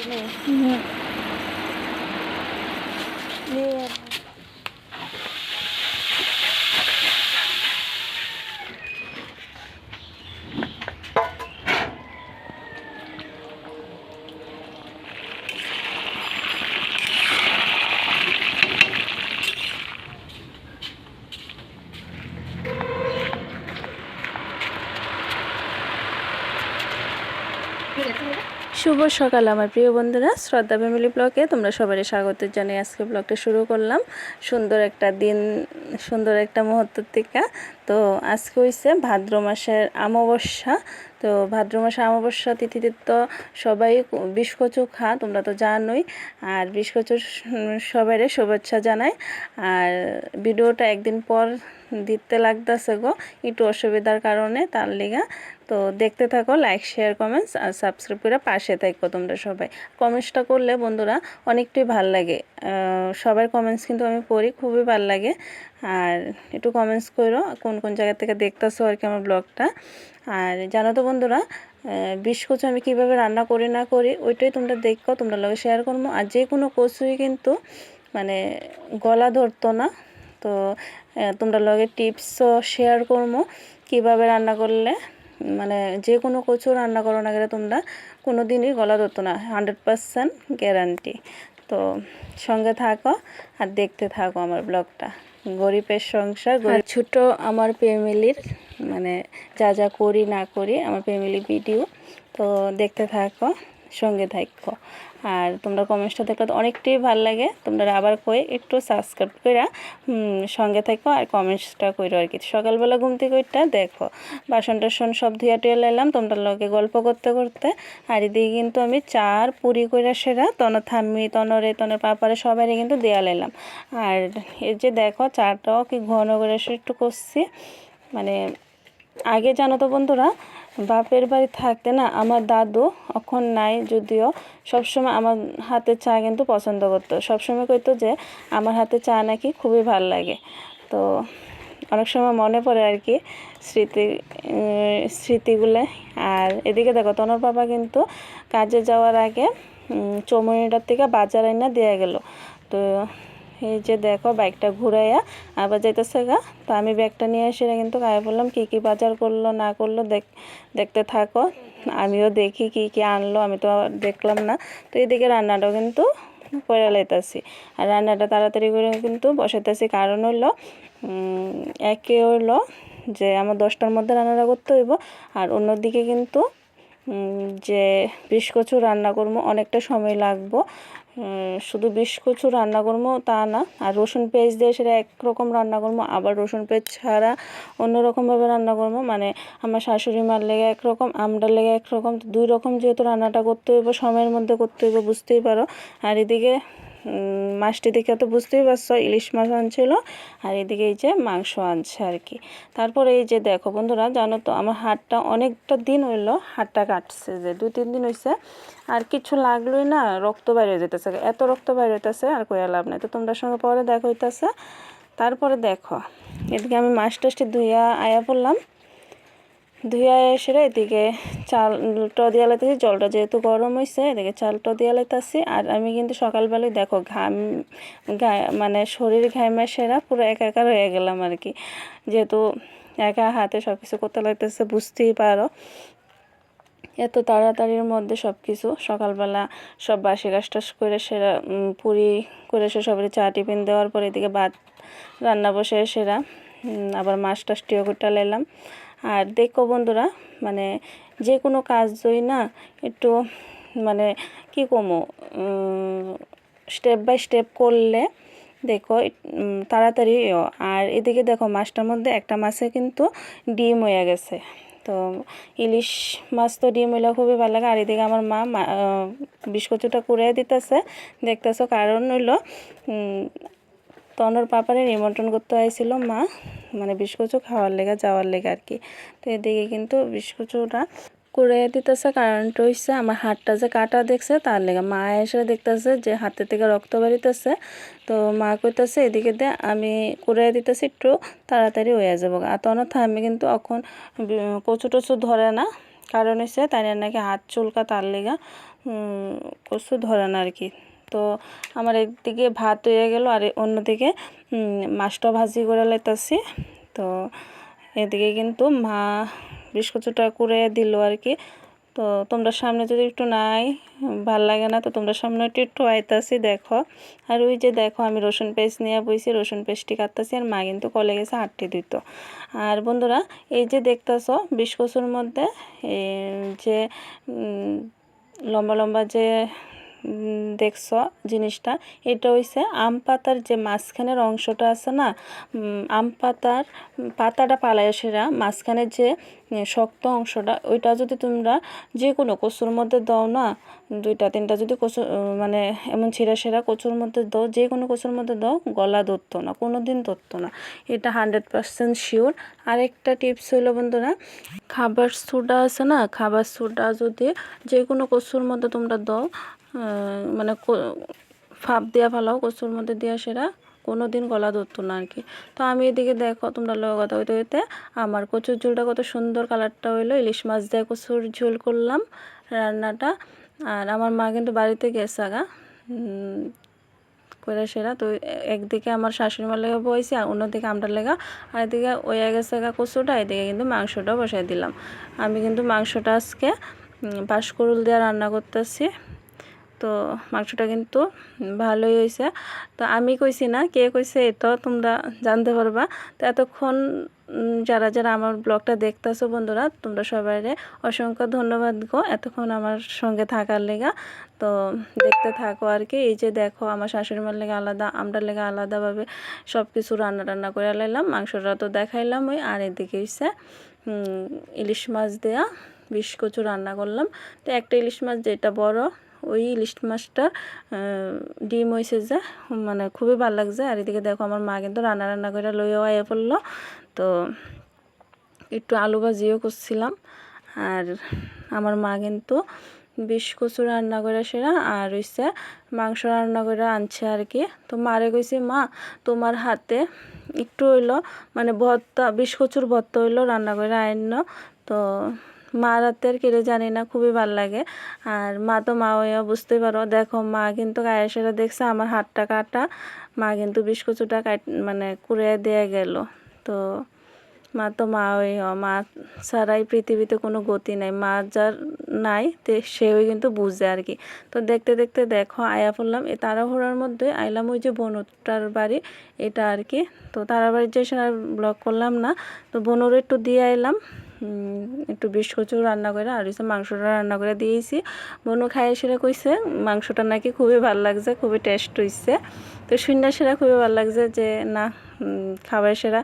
হুম, শুভ সকাল আমার প্রিয় বন্ধুরা, শ্রদ্ধা ফ্যামিলি ব্লগে তোমরা সবারই স্বাগত জানিয়ে আজকে ব্লগটা শুরু করলাম। সুন্দর একটা দিন, সুন্দর একটা মুহূর্ত থেকে। তো আজকে হইছে ভাদ্র মাসের অমাবস্যা। তো ভাদ্র মাসের অমাবস্যা তিথিতে তো সবাই বিষ্কচু খা, তোমরা তো জানোই। আর বিষ্কচুর সবাইরে শুভেচ্ছা জানাই। আর ভিডিওটা একদিন পর দিতে লাগতেছে গো, একটু অসুবিধার কারণে, তার লিগা। তো দেখতে থাকো, লাইক শেয়ার কমেন্টস আর সাবস্ক্রাইব করে পাশে থাকো তোমরা সবাই। কমেন্টসটা করলে বন্ধুরা অনেকটাই ভাল লাগে। সবার কমেন্টস কিন্তু আমি পড়ি, খুবই ভাল লাগে। আর একটু কমেন্টস করো কোন কোন জায়গা থেকে দেখতেছো আর কি আমার ব্লগটা। আর জানো তো বন্ধুরা, বিষ্কচু আমি কীভাবে রান্না করি না করি ওইটাই তোমরা দেখো, তোমরা লগে শেয়ার করবো। আর যে কোনো কচুই কিন্তু মানে গলা ধরতো না। তো তোমরা লগে টিপসও শেয়ার করবো কীভাবে রান্না করলে মানে যে কোনো কচু রান্না করো না গেলে তোমরা কোনো দিনই গলা ধরতো না, 100% গ্যারান্টি। তো সঙ্গে থাকো আর দেখতে থাকো আমার ব্লগটা। গরিবের সংসার, ছোট আমার ফ্যামিলির মানে যা যা করি না করি আমার ফ্যামিলি ভিডিও। তো দেখতে থাকো, সঙ্গে থাকো। আর তোমরা কমেন্টসটা দেখলে তো অনেকটাই ভালো লাগে। তোমরা আবার কই একটু সাবস্ক্রাইব করে সঙ্গে থাকো আর কমেন্টসটা করো আর কি। সকালবেলা ঘুম থেকে ওইটা দেখো, বাসন টাসন সব ধুয়া টুয়া লাইলাম তোমরা লগে গল্প করতে করতে। আর এদিকে কিন্তু আমি চার পুরি কইরা সেরা তনের থাম্মি তনরে তনের পাপারে সবাই কিন্তু দেয়া লাইলাম। আর এই যে দেখো চাটাও কি ঘন করে একটু করছি। মানে আগে জানো তো বন্ধুরা, বাপের বাড়ি থাকতে না আমার দাদু এখন নাই যদিও, সবসময় আমার হাতে চা কিন্তু পছন্দ করতো। সবসময় কইতো যে আমার হাতে চা নাকি খুবই ভাল লাগে। তো অনেক সময় মনে পড়ে আর কি স্মৃতিগুলো। আর এদিকে দেখো তনর বাবা কিন্তু কাজে যাওয়ার আগে চৌমনিটার থেকে বাজার আইনা দেয়া গেল। তো এই যে দেখো বাইকটা ঘুরাইয়া আবার যাইতেছে গা। তো আমি ব্যাগটা নিয়ে এসে কিন্তু গায়ে বললাম কী কী বাজার করলো না করলো দেখতে থাকো, আমিও দেখি কি কি আনলো, আমি তো দেখলাম না। তো এদিকে রান্নাটাও কিন্তু করে লাইতাছি। আর রান্নাটা তাড়াতাড়ি করে কিন্তু বসাইতেছি, কারণ হইলো একে হইলো যে আমার 10টার মধ্যে রান্নাটা করতে হইব। আর অন্যদিকে কিন্তু যে বিষ্কচু রান্না করবো অনেকটা সময় লাগবো। শুধু বিষ্কচু রান্না করবো তা না, আর রসুন পেঁয়াজ দিয়ে সেটা একরকম রান্না করবো, আবার রসুন পেঁয়াজ ছাড়া অন্যরকমভাবে রান্না করবো। মানে আমার শাশুড়ি মার লেগে একরকম, আমরার লেগে একরকম, দুই রকম যেহেতু রান্নাটা করতে হইব, সময়ের মধ্যে করতে হইব, বুঝতেই পারো। আর এদিকে মাছটি দেখে তো বুঝতেই পারছো ইলিশ মাছ আনছিল। আর এদিকে এই যে মাংস আনছে আর কি। তারপরে এই যে দেখো বন্ধুরা, জানো তো আমার হাতটা অনেকটা দিন হইলো, হাতটা কাটছে যে 2-3 দিন হয়েছে। আর কিছু লাগলোই না, রক্ত বাইরে হয়ে যেতেছে, এত রক্ত বাইরে হইতেছে আর কইয়া লাভ নাই। তো তোমরা সঙ্গে পরে দেখা হইতেছে। তারপরে দেখো এদিকে আমি মাছ টাছটি ধুইয়া আয়া পড়লাম, ধুইয়া এসে এদিকে চালটা দিয়া লাইতেছি। জলটা যেহেতু গরম হয়েছে এদিকে চালটা দিয়া লাইতেছি। আর আমি কিন্তু সকালবেলায় দেখো মানে শরীর ঘামে সেরা পুরো একাকার হয়ে গেলাম আর কি, যেহেতু একা হাতে সব কিছু করতে লাগতেছে, বুঝতেই পারো। এত তাড়াতাড়ির মধ্যে সব কিছু সকালবেলা সব বাসি কাজ টাজ করে সেরা পুরি করে সে সবাই চা টিফিন দেওয়ার পরে এদিকে ভাত রান্না বসে সেরা আবার মাছ টাছটিও কুটা লাইলাম। আর দেখো বন্ধুরা, মানে যে কোনো কাজই না একটু মানে কি কমো স্টেপ বাই স্টেপ করলে দেখো তাড়াতাড়ি। আর এদিকে দেখো মাছটার মধ্যে একটা মাছে কিন্তু ডিম হয়ে গেছে। তো ইলিশ মাছ তো ডিম হইলে খুবই ভালো লাগে। আর এদিকে আমার মা বিস্কুটটা কুড়িয়ে দিতেছে, দেখতেছো। কারণ হইলো তনর পাপারে নিমন্ত্রণ করতে হয়েছিল মা, মানে বিস্কুট খাওয়ার লেগে যাওয়ার লেগে আর কি। তো এদিকে কিন্তু বিস্কুটটা করে দিতেছে, কারণটা হচ্ছে আমার হাতটা যে কাটা দেখছে তার লেগে। মা এসে দেখতেছে যে হাতে থেকে রক্ত বেরিতেছে। তো মা কইতেছে এদিকে দে, আমি করে দিতেছি একটু তাড়াতাড়ি হয়ে যাবো। আর তখন আমি কিন্তু এখন কচু টচু ধরে না, কারণ হচ্ছে তাই নাকি হাত চুলকা তার লেগা কচু ধরে না আর কি। তো আমার একদিকে ভাত হয়ে গেল আর অন্যদিকে মাছটা ভাজি করে লাইতাছি। তো এদিকে কিন্তু মা বিস্কুটটা করে দিল আর কি। তো তোমরা সামনে যদি একটু নাই ভাল লাগে না, তো তোমরা সামনে একটু আইতাছি দেখো। আর ওই যে দেখো আমি রসুন পেস্ট নিয়ে বইছি, রসুন পেস্টটি কাটতেছি, আর মা কিন্তু কলে গেছে হাঁটতে দিত। আর বন্ধুরা এই যে দেখতেছো বিস্কুটের মধ্যে যে লম্বা লম্বা যে দেখছো জিনিসটা, এটা হইছে আম পাতার যে মাঝখানের অংশটা আছে না, আম পাতার পাতাটা পালায় সেরা মাঝখানের যে শক্ত অংশটা, ওইটা যদি তোমরা যে কোনো কচুর মধ্যে দাও না, 2-3টা যদি কচু মানে এমন ছিঁড়া সেরা কচুর মধ্যে দাও, যে কোনো কচুর মধ্যে দাও, গলা ধরতো না, কোনো দিন ধরতো না, এটা 100% শিওর। আরেকটা টিপস হইলো বন্ধুরা, খাবার সোডা আছে না, খাবার সোডা যদি যে কোনো কচুর মধ্যে তোমরা দাও, মানে ফাপ দিয়া ফেলাও কচুর মধ্যে দিয়া, সেরা কোনো দিন গলা ধরতো না আর কি। তো আমি এদিকে দেখো তোমরা লোক কথা হইতে হইতে আমার কচুর ঝোলটা কত সুন্দর কালারটা হইলো। ইলিশ মাছ দিয়ে কচুর ঝোল করলাম রান্নাটা। আর আমার মা কিন্তু বাড়িতে গেছে আগা করে সেরা। তো একদিকে আমার শাশুড়ি মার লেগে বইছি, আর অন্যদিকে আমরা লেগা, আর এদিকে ওই গেছে কচুটা, এদিকে কিন্তু মাংসটা বসাই দিলাম। আমি কিন্তু মাংসটা আজকে বাঁশকুড়ুল দিয়ে রান্না করতেছি। তো মাংসটা কিন্তু ভালোই হয়েছে। তো আমি কইছি না, কে কইছে এটা তোমরা জানতে পারবা। তো এতক্ষণ যারা যারা আমার ব্লগটা দেখতেছো বন্ধুরা, তোমরা সবাইরে অসংখ্য ধন্যবাদ গো এতক্ষণ আমার সঙ্গে থাকার লেগা। তো দেখতে থাকো আর কি। এই যে দেখো আমার শাশুড়ি মার লেগে আলাদা, আমরা লেগে আলাদাভাবে সব কিছু রান্না করে লাইলাম। মাংসটা তো দেখাইলাম ওই, আর এদিকে হইছে ইলিশ মাছ দেয়া কচু রান্না করলাম। তো একটা ইলিশ মাছ যেটা বড়, ওই ইলিশ মাছটা ডিম হয়েছে যে, মানে খুবই ভালো লাগছে। আর এদিকে দেখো আমার মা কিন্তু রান্না করে লইয়াও আইয়া পড়লো। তো একটু আলু ভাজিও করছিলাম। আর আমার মা কিন্তু কচু রান্না করে সেরা, আর হইছে মাংস রান্না করে আনছে আর কি। তো মারে কইছি, মা তোমার হাতে একটু হইলো মানে ভর্তা কচুর ভর্তা হইলো রান্না করে আইন। তো মা রাতের কেড়ে জানি না, খুবই ভালো লাগে। আর মা তো মা হইয়া বুঝতেই পারো, দেখো মা কিন্তু গায়ে সেরা দেখছে আমার হাতটা কাটা, মা কিন্তু কচুটা মানে কুড়ে দিয়ে গেল। তো মা তো মা ওই মা ছাড়াই পৃথিবীতে কোনো গতি নাই, মা যার নাই সেও কিন্তু বুঝে আর কি। তো দেখতে দেখতে দেখো আয়া পড়লাম, এই তাড়াহুড়ার মধ্যে আইলাম ওই যে বনুটার বাড়ি এটা আর কি। তো তারা বাড়ির যে সেটা ব্লগ করলাম না। তো বনুরও একটু দিয়ে আইলাম, একটু কচু রান্না করে, আর হচ্ছে মাংসটা রান্না করে দিয়েছি। বনু খাইয়ে সেরা কইছে মাংসটা নাকি খুবই ভালো লাগছে, খুবই টেস্ট হইছে। তো শুননা সেরা খুবই ভালো লাগছে যে না খাবার সেরা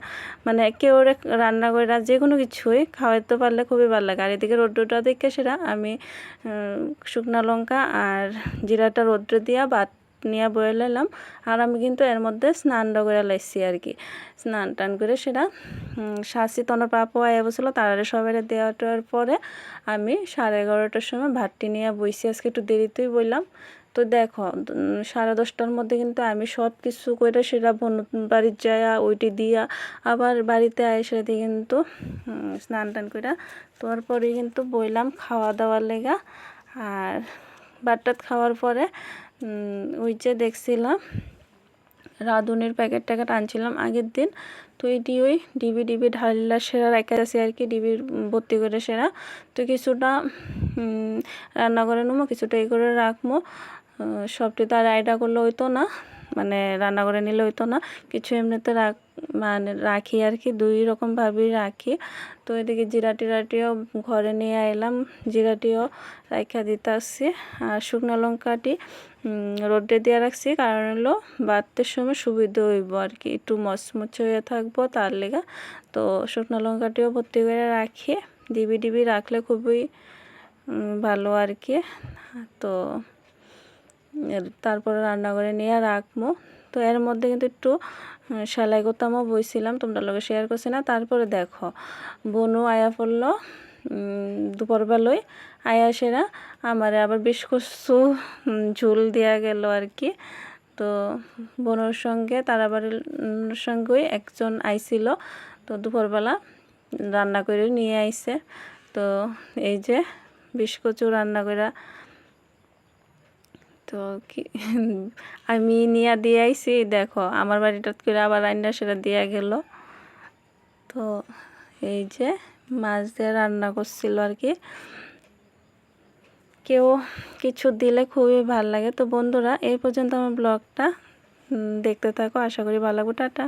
মানে কেউ রান্না করে যে কোনো কিছুই খাওয়াইতে পারলে খুবই ভালো লাগে। আর এদিকে রৌদ্রটা দেখে সেরা আমি শুকনা লঙ্কা আর জিরাটা রৌদ্র দিয়া ভাত নিয়ে বয়ে লাইলাম। আর আমি কিন্তু এর মধ্যে স্নানটা করে লাইছি আর কি। স্নান টান করে সেটা শাসি তনর পাপও আয়া বসলো, তারা সবাই দেওয়াটার পরে আমি 11:30টার সময় ভাতটি নিয়ে বইছি। আজকে একটু দেরিতেই বললাম। তো দেখো 10:30টার মধ্যে কিন্তু আমি সব কিছু করে সেটা বাড়ির যাইয়া ওইটি দিয়া আবার বাড়িতে আইসা দিয়ে কিন্তু স্নান টান করে তারপরে কিন্তু বইলাম খাওয়া দাওয়ার লেগা। আর ভাত খাওয়ার পরে ওই যে দেখছিলাম রাঁধুনির প্যাকেট ট্যাকেট আনছিলাম আগের দিন। তো এটি ওই ডিবি ঢালিলা সেরা রেখে আছে আর কি, ডিবি ভর্তি করে সেরা। তো কিছুটা রান্না করে নেবো, কিছুটা এই করে রাখবো। সবটি তার আইডা করলে হইতো না, মানে রান্না করে নিলে হইতো না, কিছু এমনিতে মানে রাখি আর কি, 2 রকমভাবেই রাখি। তো এদিকে জিরা টিরাটিও ঘরে নিয়ে আইলাম, জিরাটিও রাখা দিতে আসছি। আর শুকনো লঙ্কাটি রোদে দিয়ে রাখছি, কারণ হলো বাড়তের সময় সুবিধা হইব আর কি, একটু মচমচে হয়ে থাকবো তার লেগা। তো শুকনো লঙ্কাটিও ভর্তি করে রাখি, ডিবি রাখলে খুবই ভালো আর কি। তো তারপরে রান্না করে নিয়ে রাখবো। তো এর মধ্যে কিন্তু একটু সেলাই করতামও বইছিলাম, তোমরা লোকে শেয়ার করছি না। তারপরে দেখো বনু আয়া পড়লো দুপুরবেলায়, আয়া সেরা আমার আবার কচু ঝোল দেওয়া গেল আর কি। তো বোনের সঙ্গে তারা বাড়ির সঙ্গেই একজন আইছিল, তো দুপুরবেলা রান্না করে নিয়ে আইছে। তো তো এই যে বিস্কুচু রান্না করা তো কি আমি নিয়ে দিয়ে আইছি, দেখো আমার বাড়িটা করে আবার রান্না সেটা দিয়ে গেল। তো এই যে মাছ দিয়ে রান্না করছিল আর কি। কেউ কিছু দিলে খুবই ভালো লাগে। তো বন্ধুরা এই পর্যন্ত আমার ব্লগটা দেখতে থাকো, আশা করি ভালো লাগবে। টাটা।